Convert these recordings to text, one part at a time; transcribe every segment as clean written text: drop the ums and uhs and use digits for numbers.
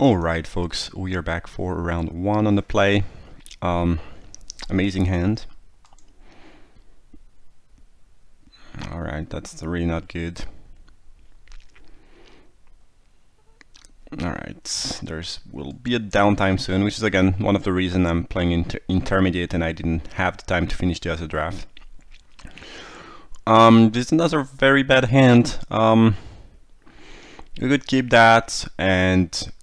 Alright folks, we are back for round 1 on the play. Amazing hand. Alright, that's really not good. Alright, will be a downtime soon, which is again one of the reasons I'm playing intermediate and I didn't have the time to finish the other draft. This is another very bad hand. We could keep that and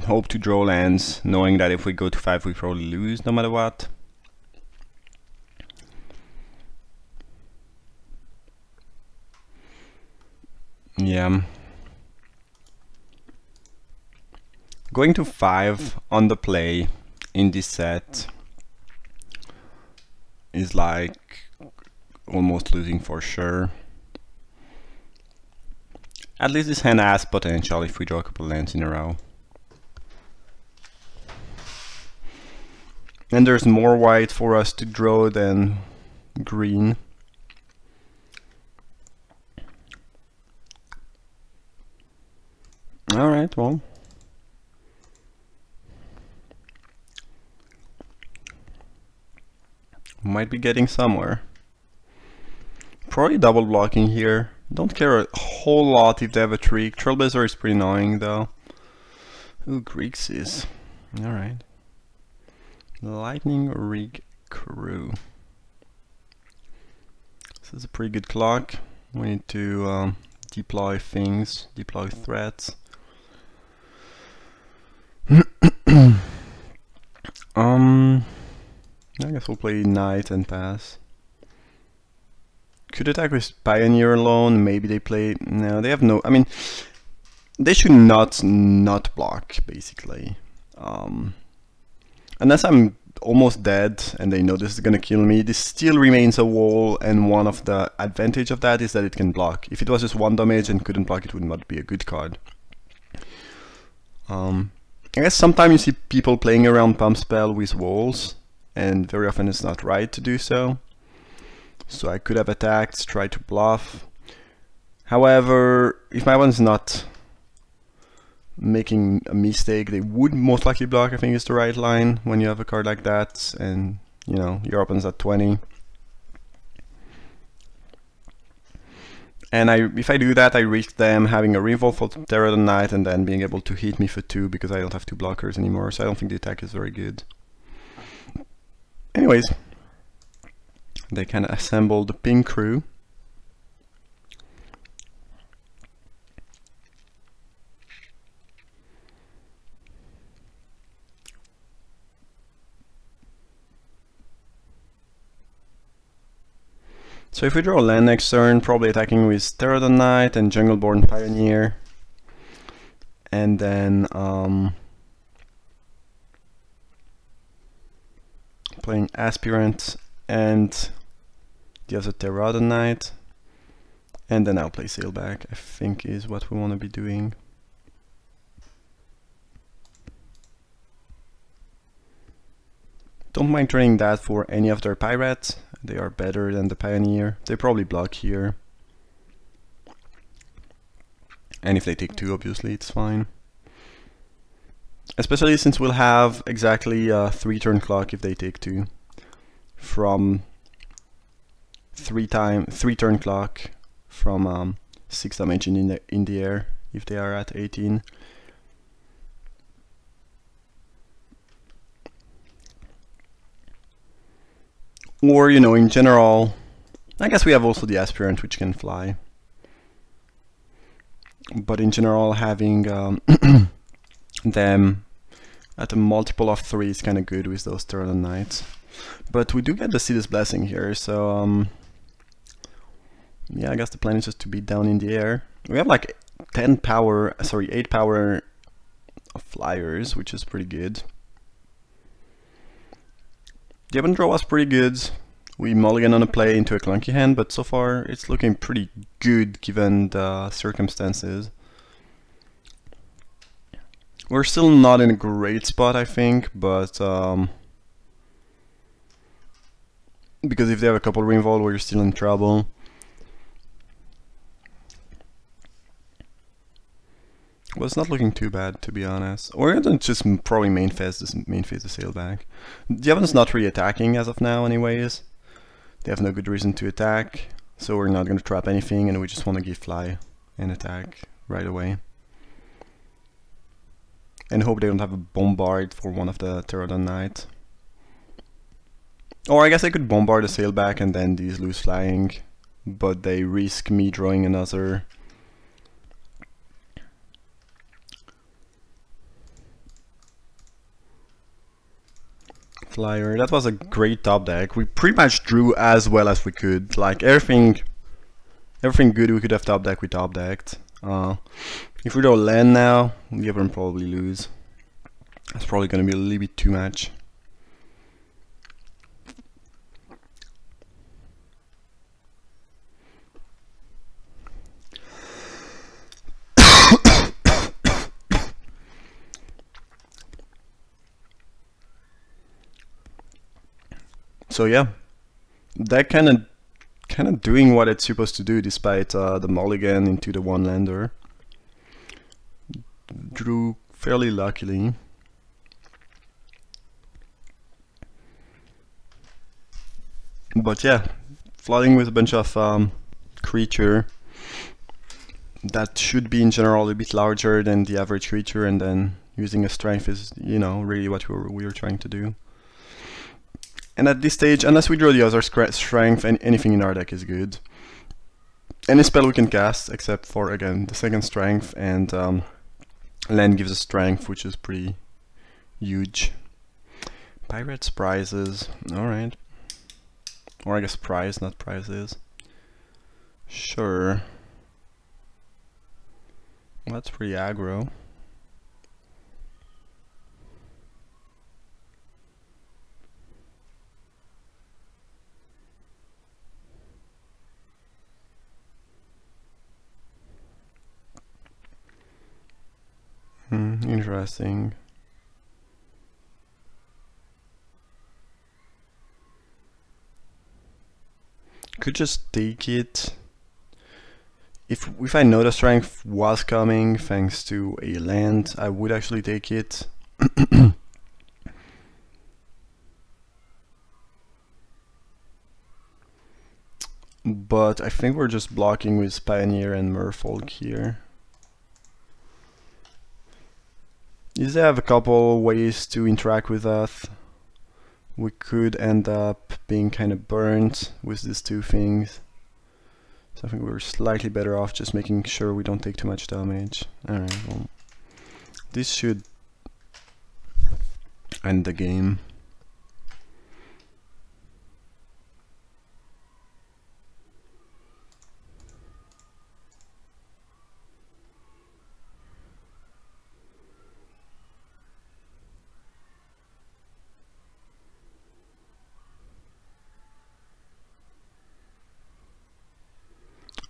hope to draw lands, knowing that if we go to 5 we probably lose no matter what. Yeah. Going to 5 on the play in this set is like almost losing for sure. At least this hand has potential if we draw a couple lands in a row. And there's more white for us to draw than green. Alright, well. Might be getting somewhere. Probably double blocking here. Don't care a whole lot if they have a trick. Trailblazer is pretty annoying though. Ooh, Greeks is. Alright. Lightning Rig Crew. This is a pretty good clock. We need to deploy things, deploy threats. I guess we'll play Knight and pass. Could attack with Pioneer alone, maybe they play... No, they have no... I mean, they should not block, basically. Unless I'm almost dead and they know this is gonna kill me, this still remains a wall, and one of the advantage of that is that it can block. If it was just 1 damage and couldn't block, it would not be a good card. I guess sometimes you see people playing around Pump Spell with walls, and very often it's not right to do so. So I could have attacked, tried to bluff. However, if my one's not making a mistake, they would most likely block, I think is the right line when you have a card like that and, you know, your opponent's at 20. And if I do that, I risk them having a revolt for Terror of the Night and then being able to hit me for 2 because I don't have 2 blockers anymore, so I don't think the attack is very good. Anyways, they kind of assemble the pink crew. So if we draw a land next turn, probably attacking with Terror of the Night and Jungleborn Pioneer. And then playing Aspirant and the other Terror of the Night. And then I'll play Sailback, I think is what we want to be doing. Don't mind trading that for any of their pirates. They are better than the Pioneer. They probably block here. And if they take 2, obviously, it's fine. Especially since we'll have exactly a 3-turn clock if they take 2. From 3-turn clock from 6 damage in the air if they are at 18. Or, you know, in general, I guess we have also the Aspirant which can fly. But in general, having them at a multiple of 3 is kind of good with those Terror of the Nights. But we do get the City's Blessing here, so yeah, I guess the plan is just to be down in the air. We have like 8 power of flyers, which is pretty good. The open draw was pretty good. We mulligan on a play into a clunky hand, but so far it's looking pretty good given the circumstances. We're still not in a great spot, I think, but because if they have a couple reinvolved, we're still in trouble. Well, it's not looking too bad, to be honest. Or gonna just probably main phase the sailback. Djeven's not really attacking as of now, anyways. They have no good reason to attack, so we're not gonna trap anything, and we just want to give fly and attack right away. And hope they don't have a bombard for one of the Pterodon Knight. Or I guess I could bombard the sailback and then these lose flying, but they risk me drawing another. Flyer. That was a great top deck. We pretty much drew as well as we could. Like everything good we could have top deck, we top decked. If we draw land now, the other one probably lose. That's probably gonna be a little bit too much. So yeah, that kind of doing what it's supposed to do, despite the mulligan into the one lander. Drew fairly luckily. But yeah, flooding with a bunch of creature that should be in general a bit larger than the average creature, and then using a strength is, you know, really what we were trying to do. And at this stage, unless we draw the other strength, and anything in our deck is good. Any spell we can cast, except for, again, the second strength, and land gives us strength, which is pretty huge. Pirates prizes, alright. Or I guess prize, not prizes. Sure. Well, that's pretty aggro. Interesting. Could just take it. If I know the strength was coming thanks to a land, I would actually take it. But I think we're just blocking with Pioneer and Merfolk here. They have a couple ways to interact with us. We could end up being kind of burnt with these two things. So I think we're slightly better off just making sure we don't take too much damage. Alright, well, this should end the game.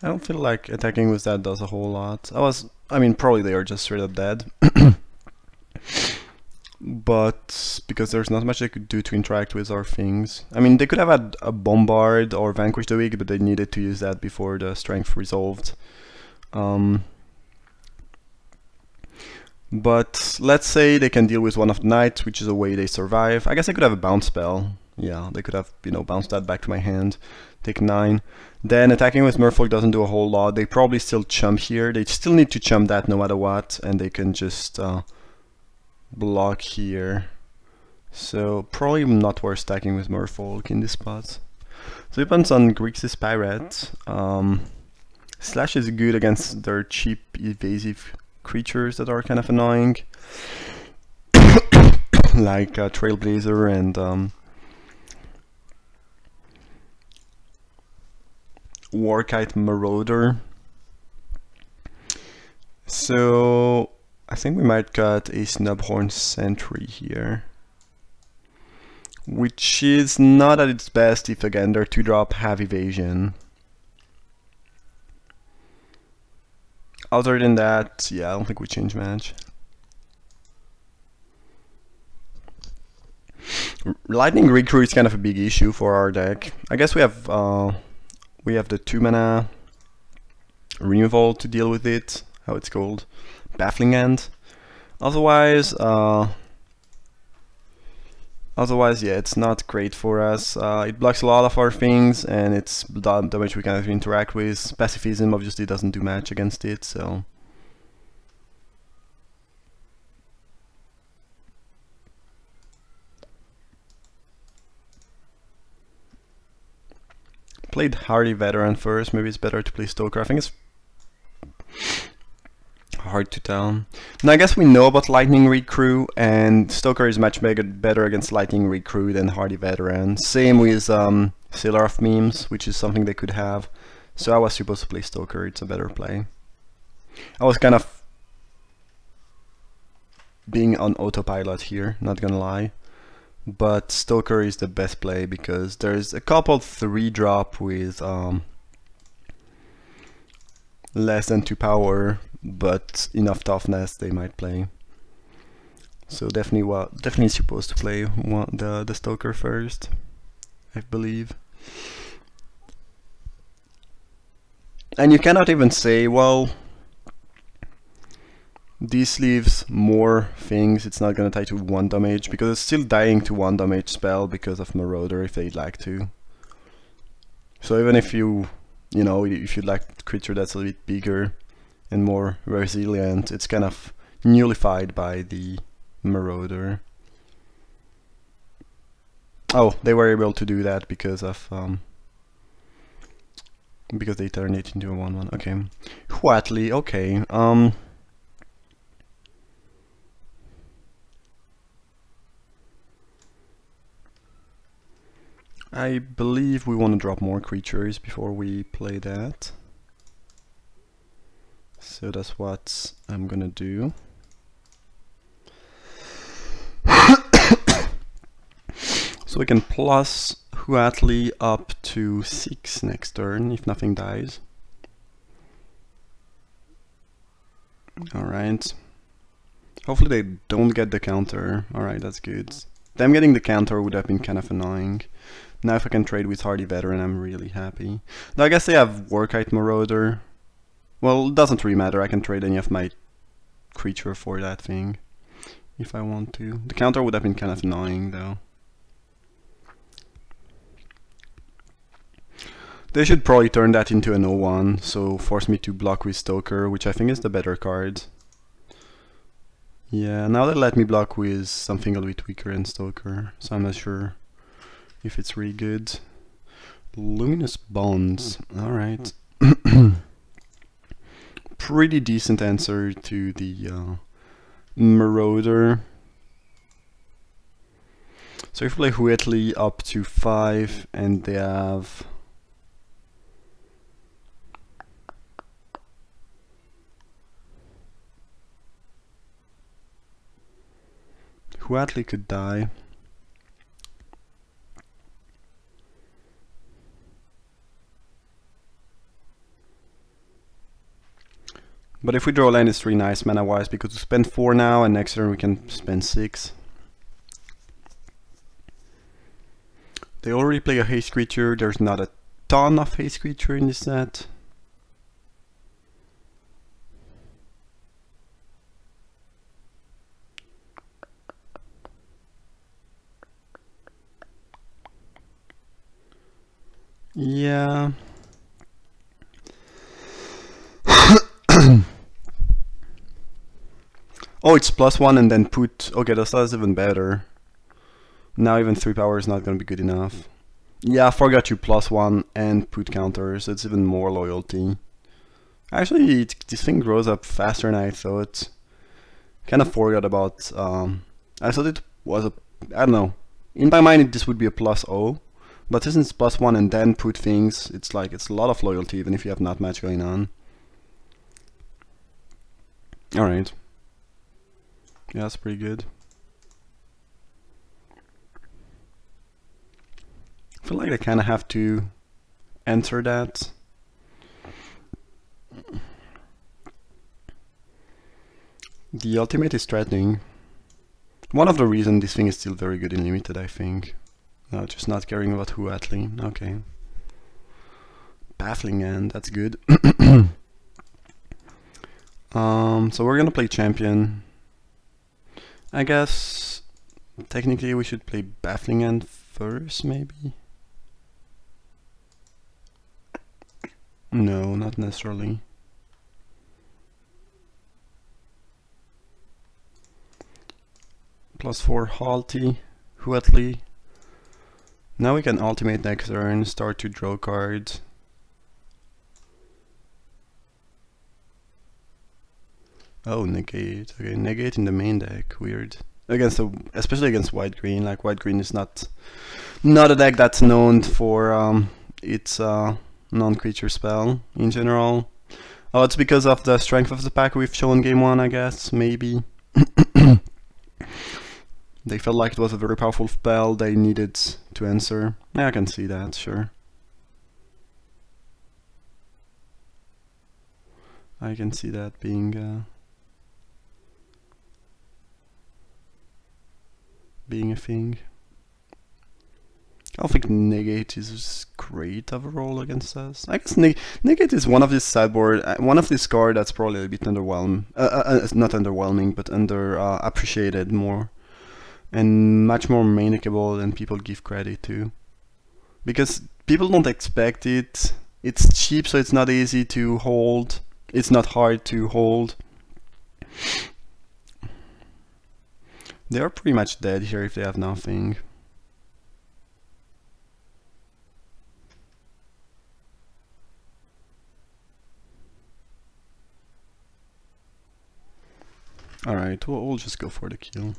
I don't feel like attacking with that does a whole lot. I mean, probably they are just straight up dead. But because there's not much they could do to interact with our things. I mean, they could have had a bombard or vanquish the weak, but they needed to use that before the strength resolved. But let's say they can deal with one of the knights, which is a way they survive. I guess I could have a bounce spell. Yeah, they could have, you know, bounced that back to my hand. Take 9. Then attacking with Merfolk doesn't do a whole lot. They probably still chump here. They still need to chump that no matter what, and they can just block here. So probably not worth stacking with Merfolk in this spot. So it depends on Grixis Pirate. Slash is good against their cheap evasive creatures that are kind of annoying. Like Trailblazer and Warkite Marauder. So I think we might cut a Snubhorn Sentry here, which is not at its best if again they're 2-drop, have evasion. Other than that, yeah, I don't think we change match. Lightning Recruit is kind of a big issue for our deck. I guess we have the 2-mana removal to deal with it, how it's called. baffling end. Otherwise, yeah, it's not great for us. It blocks a lot of our things, and it's damage we can interact with. Pacifism obviously doesn't do much against it, so... Played Hardy Veteran first, maybe it's better to play Stoker. I think it's hard to tell. Now I guess we know about Lightning Recruit, and Stoker is much better against Lightning Recruit than Hardy Veteran. Same with Sailor of Memes, which is something they could have. So I was supposed to play Stoker, it's a better play. I was kind of being on autopilot here, not gonna lie. But Stoker is the best play because there's a couple 3-drop with less than 2 power, but enough toughness they might play. So definitely supposed to play the Stoker first, I believe. And you cannot even say, well, this leaves more things, it's not gonna tie to 1 damage, because it's still dying to 1 damage spell because of Marauder if they'd like to. So even if you know, if you'd like a creature that's a bit bigger and more resilient, it's kind of nullified by the Marauder. Oh, they were able to do that because of because they turned it into a 1/1. Okay. Huatli, okay. I believe we want to drop more creatures before we play that. So that's what I'm gonna do. So we can plus Huatli up to 6 next turn if nothing dies. Alright. Hopefully they don't get the counter. Alright, that's good. Them getting the counter would have been kind of annoying. Now if I can trade with Hardy Veteran, I'm really happy. Now I guess they have Workite Marauder. Well, it doesn't really matter, I can trade any of my creature for that thing, if I want to. The counter would have been kind of annoying though. They should probably turn that into an 0/1, so force me to block with Stoker, which I think is the better card. Yeah, now they let me block with something a little bit weaker than Stoker, so I'm not sure if it's really good. Luminous Bonds, alright. Pretty decent answer to the Marauder. So if we play Huatli up to 5 and they have Huatli could die. But if we draw land, it's really nice mana-wise, because we spend 4 now, and next turn we can spend 6. They already play a haste creature. There's not a ton of haste creature in this set. Yeah. Oh, it's +1 and then put... Okay, that's even better. Now even 3 power is not going to be good enough. Yeah, I forgot you +1 and put counters. It's even more loyalty. Actually, this thing grows up faster than I thought. Kind of forgot about... I thought it was a... I don't know. In my mind, this would be a +0. But since it's +1 and then put things, it's like it's a lot of loyalty even if you have not much going on. Alright. Yeah, that's pretty good. I feel like I kind of have to enter that. The ultimate is threatening. One of the reasons this thing is still very good in limited, I think. No, just not caring about Huatli. Okay. Baffling end, that's good. So we're gonna play champion. I guess technically we should play Baffling Hand first, maybe? No, not necessarily. +4 Halti, Huatli. Now we can ultimate next turn, start to draw cards. Oh, negate. Okay, negate in the main deck. Weird. Especially against white green. Like white green is not a deck that's known for its non-creature spell in general. Oh, it's because of the strength of the pack we've shown game 1, I guess. Maybe. They felt like it was a very powerful spell they needed to answer. Yeah, I can see that, sure. I can see that being a thing. I don't think negate is great overall against us. I guess negate is one of these one of these cards that's probably a bit underwhelming. Not underwhelming, but appreciated more, and much more maintainable than people give credit to. Because people don't expect it. It's cheap, so it's not easy to hold. It's not hard to hold. They are pretty much dead here if they have nothing. Alright, we'll just go for the kill.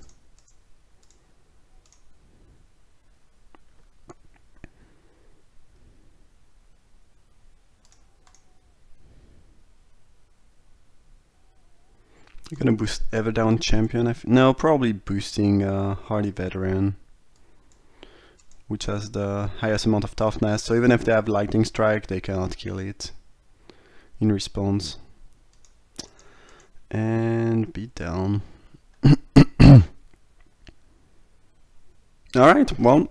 I'm gonna boost Everdown Champion. No, probably boosting Hardy Veteran, which has the highest amount of toughness. So even if they have Lightning Strike, they cannot kill it in response. And beat down. Alright, well,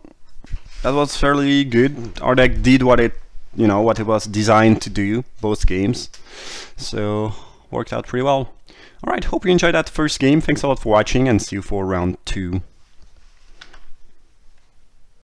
that was fairly good. Our deck did what it was designed to do, both games. So worked out pretty well. Alright, hope you enjoyed that first game. Thanks a lot for watching, and see you for round 2.